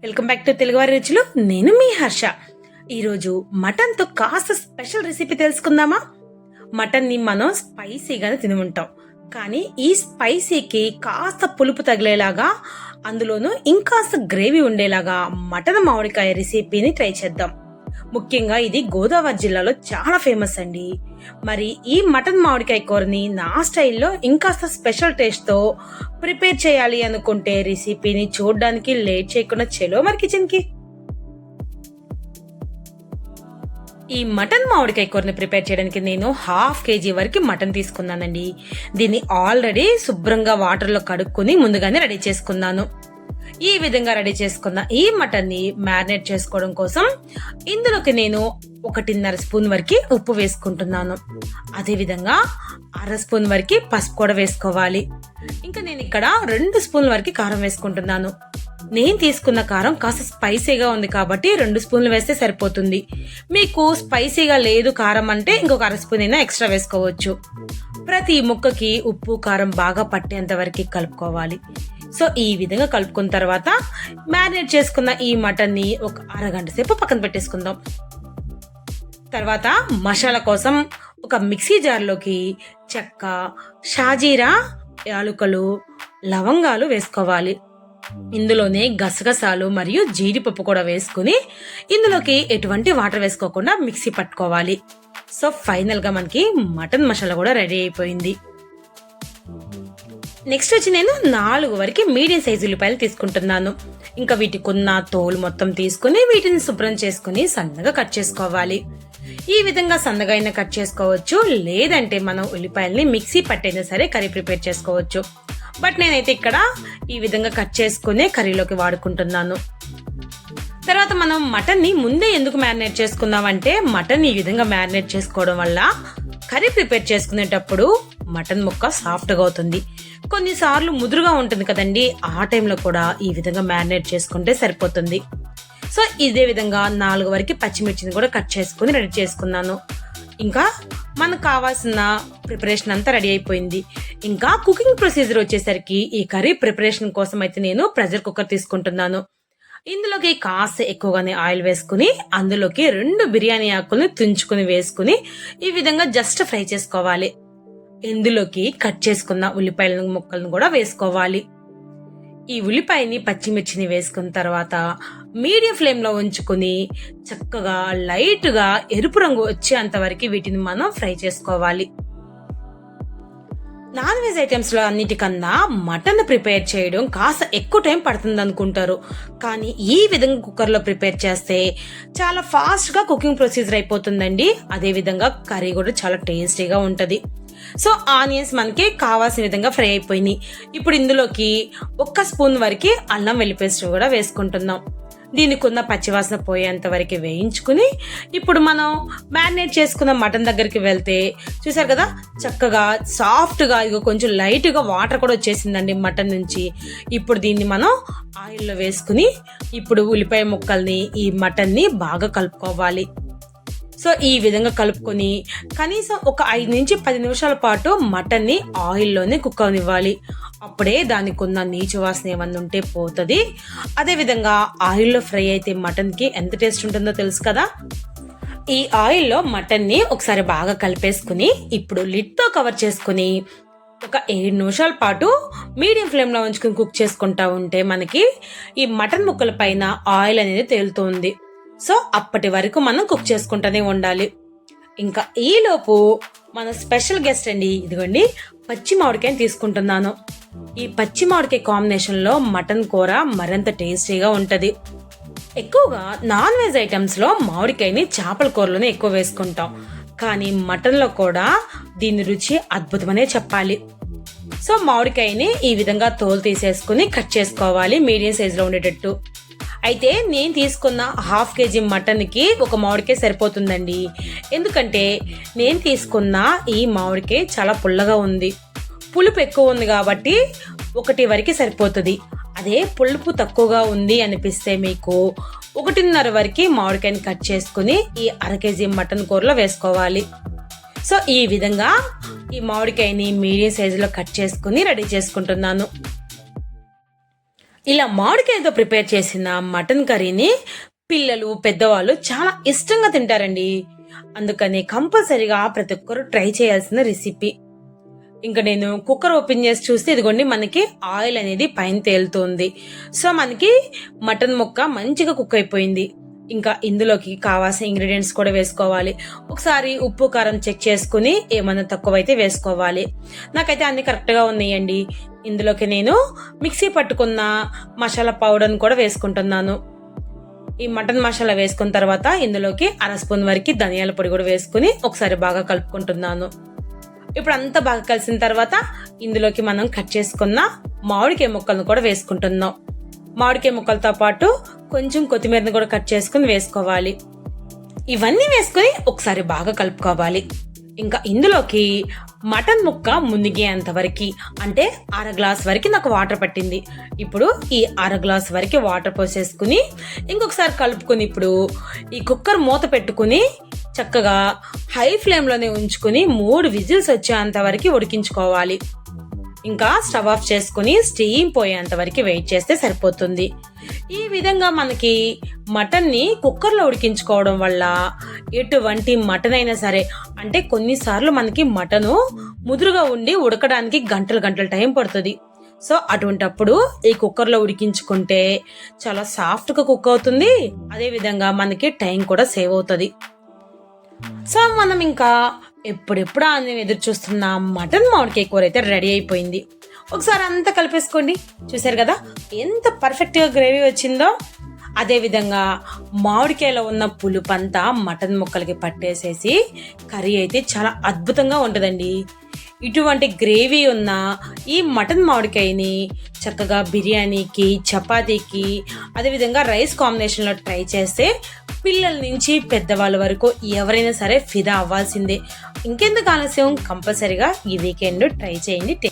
Welcome back to తెలుగువారి రుచులు. నేను మీ హర్ష. ఈరోజు మటన్ తో కాస్త స్పెషల్ రెసిపీ తెలుసుకుందామా? మటన్ ని మనం స్పైసీగానే తిని ఉంటాం, కానీ ఈ స్పైసీకి కాస్త పులుపు తగిలేలాగా, అందులోనూ ఇంకాస్త గ్రేవీ ఉండేలాగా మటన్ మామిడికాయ రెసిపీని ట్రై చేద్దాం. ముఖ్యంగా ఇది గోదావరి జిల్లాలో చాలా ఫేమస్ అండి. మరి ఈ మటన్ మామిడికాయ కూరని నా స్టైల్లో ఇంకాస్త స్పెషల్ టేస్ట్ తో ప్రిపేర్ చేయాలి అనుకుంటే రెసిపీని చూడడానికి లేట్ చేయకుండా చలో మరి కిచెన్ కి. ఈ మటన్ మామిడికాయ కూరని ప్రిపేర్ చేయడానికి నేను 1/2 kg వరకు మటన్ తీసుకున్నానండి. దీన్ని ఆల్రెడీ శుభ్రంగా వాటర్ లో కడుక్కొని ముందుగానే రెడీ చేసుకున్నాను. ఈ విధంగా రెడీ చేసుకున్న ఈ మటన్ ని మ్యారినేట్ చేసుకోవడం కోసం ఇందులోకి నేను 1.5 స్పూన్ వరకు ఉప్పు వేసుకుంటున్నాను. అదే విధంగా 1/2 స్పూన్ వరకు పసుపు కూడా వేసుకోవాలి. ఇంకా నేను ఇక్కడ 2 స్పూన్ల వరకు కారం వేసుకుంటున్నాను. నేను తీసుకున్న కారం కాస్త స్పైసీగా ఉంది కాబట్టి 2 స్పూన్లు వేస్తే సరిపోతుంది. మీకు స్పైసీగా లేదు కారం అంటే ఇంకొక 1/2 స్పూన్ అయినా ఎక్స్ట్రా వేసుకోవచ్చు. ప్రతి ముక్కకి ఉప్పు కారం బాగా పట్టేంత వరకు కలుపుకోవాలి. సో ఈ విధంగా కలుపుకున్న తర్వాత మ్యారినేట్ చేసుకున్న ఈ మటన్ ని ఒక అరగంట సేపు పక్కన పెట్టేసుకుందాం. తర్వాత మసాలా కోసం ఒక మిక్సీ జార్లోకి చెక్క, షాజీరా, యాలుకలు, లవంగాలు వేసుకోవాలి. ఇందులోనే గసగసాలు మరియు జీడిపప్పు కూడా వేసుకుని ఇందులోకి ఎటువంటి వాటర్ వేసుకోకుండా మిక్సీ పట్టుకోవాలి. సో ఫైనల్ గా మనకి మటన్ మసాలా కూడా రెడీ అయిపోయింది. నెక్స్ట్ వచ్చి నేను 4 వరకు మీడియం సైజు ఉల్లిపాయలు తీసుకుంటున్నాను. ఇంకా వీటికి ఉన్న తోలు మొత్తం తీసుకుని వీటిని శుభ్రం చేసుకుని సన్నగా కట్ చేసుకోవాలి. ఈ విధంగా సన్నగా అయినా కట్ చేసుకోవచ్చు, లేదంటే మనం ఉల్లిపాయల్ని మిక్సీ పట్టైనా సరే కర్రీ ప్రిపేర్ చేసుకోవచ్చు. బట్ నేనైతే ఇక్కడ ఈ విధంగా కట్ చేసుకునే కర్రీలోకి వాడుకుంటున్నాను. తర్వాత మనం మటన్ ని ముందే ఎందుకు మ్యారినేట్ చేసుకున్నామంటే, మటన్ ఈ విధంగా మ్యారినేట్ చేసుకోవడం వల్ల కర్రీ ప్రిపేర్ చేసుకునేటప్పుడు మటన్ ముక్క సాఫ్ట్ గా అవుతుంది. కొన్నిసార్లు ముదురుగా ఉంటుంది కదండి, ఆ టైంలో కూడా ఈ విధంగా మ్యారినేట్ చేసుకుంటే సరిపోతుంది. సో ఇదే విధంగా 4 వరకు పచ్చిమిర్చిని కూడా కట్ చేసుకుని రెడీ చేసుకున్నాను. ఇంకా మనకు కావాల్సిన ప్రిపరేషన్ అంతా రెడీ అయిపోయింది. ఇంకా కుకింగ్ ప్రొసీజర్ వచ్చేసరికి ఈ కర్రీ ప్రిపరేషన్ కోసం అయితే నేను ప్రెషర్ కుక్కర్ తీసుకుంటున్నాను. ఇందులోకి కాస్త ఎక్కువగానే ఆయిల్ వేసుకుని అందులోకి 2 బిర్యానీ ఆకుల్ని తుంచుకుని వేసుకుని ఈ విధంగా జస్ట్ ఫ్రై చేసుకోవాలి. ఇందులోకి కట్ చేసుకున్న ఉల్లిపాయల ముక్కలను కూడా వేసుకోవాలి. ఈ ఉల్లిపాయని పచ్చిమిర్చిని వేసుకున్న తర్వాత మీడియం ఫ్లేమ్ లో ఉంచుకుని చక్కగా లైట్ గా ఎరుపు రంగు వచ్చేంత వరకు వీటిని మనం ఫ్రై చేసుకోవాలి. నాన్ వెజ్ ఐటమ్స్ లో అన్నిటికన్నా మటన్ ప్రిపేర్ చేయడం కాస్త ఎక్కువ టైం పడుతుంది అనుకుంటారు, కానీ ఈ విధంగా కుక్కర్ లో ప్రిపేర్ చేస్తే చాలా ఫాస్ట్ గా కుకింగ్ ప్రొసీజర్ అయిపోతుందండి. అదే విధంగా కర్రీ కూడా చాలా టేస్టీగా ఉంటది. సో ఆనియన్స్ మనకి కావాల్సిన విధంగా ఫ్రై అయిపోయినాయి. ఇప్పుడు ఇందులోకి 1 స్పూన్ వరకు అల్లం వెల్లుల్లి పేస్ట్ కూడా వేసుకుంటున్నాం. దీనికి ఉన్న పచ్చివాసన పోయేంత వరకు వేయించుకుని ఇప్పుడు మనం మ్యారినేట్ చేసుకున్న మటన్ దగ్గరికి వెళ్తే చూసారు కదా, చక్కగా సాఫ్ట్ గా ఇక కొంచెం లైట్ గా వాటర్ కూడా వచ్చేసిందండి మటన్ నుంచి. ఇప్పుడు దీన్ని మనం ఆయిల్లో వేసుకుని ఇప్పుడు ఉల్లిపాయ ముక్కల్ని ఈ మటన్ ని బాగా కలుపుకోవాలి. సో ఈ విధంగా కలుపుకొని కనీసం ఒక 5 నుంచి 10 నిమిషాల పాటు మటన్ ని ఆయిల్లోనే కుక్ అవనివ్వాలి. అప్పుడే దానికి ఉన్న నీచు వాసన ఏమన్నా ఉంటే పోతుంది. అదే విధంగా ఆయిల్లో ఫ్రై అయితే మటన్ కి ఎంత టేస్ట్ ఉంటుందో తెలుసు కదా. ఈ ఆయిల్లో మటన్ ని ఒకసారి బాగా కలిపేసుకుని ఇప్పుడు లిడ్ తో కవర్ చేసుకుని ఒక 7 నిమిషాల పాటు మీడియం ఫ్లేమ్ లో ఉంచుకుని కుక్ చేసుకుంటా ఉంటే మనకి ఈ మటన్ ముక్కల పైన ఆయిల్ అనేది తేలుతుంది. సో అప్పటి వరకు మనం కుక్ చేసుకుంటూనే ఉండాలి. ఇంకా ఈలోపు మన స్పెషల్ గెస్ట్ అండి, ఇదిగోండి పచ్చి మామిడికాయని తీసుకుంటున్నాను. ఈ పచ్చి మామిడికాయ కాంబినేషన్ లో మటన్ కూర మరింత టేస్టీగా ఉంటది. ఎక్కువగా నాన్ వెజ్ ఐటమ్స్ లో మామిడికాయని చేపల కూరలోనే ఎక్కువ వేసుకుంటాం, కానీ మటన్ లో కూడా దీని రుచి అద్భుతమనే చెప్పాలి. సో మామిడికాయని ఈ విధంగా తోలు తీసేసుకుని కట్ చేసుకోవాలి మీడియం సైజ్ లో ఉండేటట్టు. అయితే నేను తీసుకున్న 1/2 kg మటన్ కి ఒక మామిడికాయ సరిపోతుందండి. ఎందుకంటే నేను తీసుకున్న ఈ మామిడికాయ చాలా పుల్లగా ఉంది, పులుపు ఎక్కువ ఉంది కాబట్టి 1 వరకు సరిపోతుంది. అదే పులుపు తక్కువగా ఉంది అనిపిస్తే మీకు 1.5 వరకు మామిడికాయని కట్ చేసుకుని ఈ 1/2 kg మటన్ కూరలో వేసుకోవాలి. సో ఈ విధంగా ఈ మామిడికాయని మీడియం సైజులో కట్ చేసుకుని రెడీ చేసుకుంటున్నాను. ఇలా మామిడికాయతో ప్రిపేర్ చేసిన మటన్ కర్రీని పిల్లలు పెద్దవాళ్ళు చాలా ఇష్టంగా తింటారండి. అందుకని కంపల్సరీగా ప్రతి ఒక్కరు ట్రై చేయాల్సిన రెసిపీ. ఇంకా నేను కుక్కర్ ఓపెన్ చేసి చూస్తే ఇదిగోండి మనకి ఆయిల్ అనేది పైన తేలుతుంది. సో మనకి మటన్ ముక్క మంచిగా కుక్ అయిపోయింది. ఇంకా ఇందులోకి కావాల్సిన ఇంగ్రీడియంట్స్ కూడా వేసుకోవాలి. ఒకసారి ఉప్పు కారం చెక్ చేసుకుని ఏమన్నా తక్కువైతే వేసుకోవాలి. నాకైతే అన్ని కరెక్ట్గా ఉన్నాయండి. ఇందులోకి నేను మిక్సీ పట్టుకున్న మసాలా పౌడర్ని కూడా వేసుకుంటున్నాను. ఈ మటన్ మసాలా వేసుకున్న తర్వాత ఇందులోకి 1/2 స్పూన్ వరకు ధనియాల పొడి కూడా వేసుకుని ఒకసారి బాగా కలుపుకుంటున్నాను. ఇప్పుడు అంతా బాగా కలిసిన తర్వాత ఇందులోకి మనం కట్ చేసుకున్న మామిడికాయ ముక్కలను కూడా వేసుకుంటున్నాం. మామిడికాయ ముక్కలతో పాటు కొంచెం కొత్తిమీరని కూడా కట్ చేసుకుని వేసుకోవాలి. ఇవన్నీ వేసుకుని ఒకసారి బాగా కలుపుకోవాలి. ఇంకా ఇందులోకి మటన్ ముక్క మునిగేంత వరకు, అంటే 1/2 గ్లాస్ వరకు నాకు వాటర్ పట్టింది. ఇప్పుడు ఈ 1/2 గ్లాస్ వరకు వాటర్ పోసేసుకుని ఇంకొకసారి కలుపుకుని ఇప్పుడు ఈ కుక్కర్ మూత పెట్టుకుని చక్కగా హై ఫ్లేమ్లోనే ఉంచుకుని 3 విజిల్స్ వచ్చేంత వరకు ఉడికించుకోవాలి. ఇంకా స్టవ్ ఆఫ్ చేసుకుని స్టీమ్ పోయేంత వరకు వెయిట్ చేస్తే సరిపోతుంది. ఈ విధంగా మనకి మటన్ని కుక్కర్లో ఉడికించుకోవడం వల్ల ఎటువంటి మటన్ అయినా సరే, అంటే కొన్నిసార్లు మనకి మటను ముదురుగా ఉండి ఉడకడానికి గంటలు టైం పడుతుంది. సో అటువంటప్పుడు ఈ కుక్కర్లో ఉడికించుకుంటే చాలా సాఫ్ట్గా కుక్ అవుతుంది. అదేవిధంగా మనకి టైం కూడా సేవ్ అవుతుంది. సో మనం ఇంకా ఎప్పుడెప్పుడు అని ఎదురు చూస్తున్న మటన్ మామిడికాయ కూర అయితే రెడీ అయిపోయింది. ఒకసారి అంతా కలిపేసుకోండి. చూసారు కదా ఎంత పర్ఫెక్ట్గా గ్రేవీ వచ్చిందో. అదేవిధంగా మామిడికాయలో ఉన్న పులుపంతా మటన్ ముక్కలకి పట్టేసేసి కర్రీ అయితే చాలా అద్భుతంగా ఉంటుందండి. ఇటువంటి గ్రేవీ ఉన్న ఈ మటన్ మామిడికాయని చక్కగా బిర్యానీకి, చపాతీకి, అదేవిధంగా రైస్ కాంబినేషన్లో ట్రై చేస్తే పిల్లల నుంచి పెద్దవాళ్ళ వరకు ఎవరైనా సరే ఫిదా అవ్వాల్సిందే. ఇంకెందుకు ఆలస్యం, కంపల్సరీగా ఈ వీకెండ్ ట్రై చేయండి.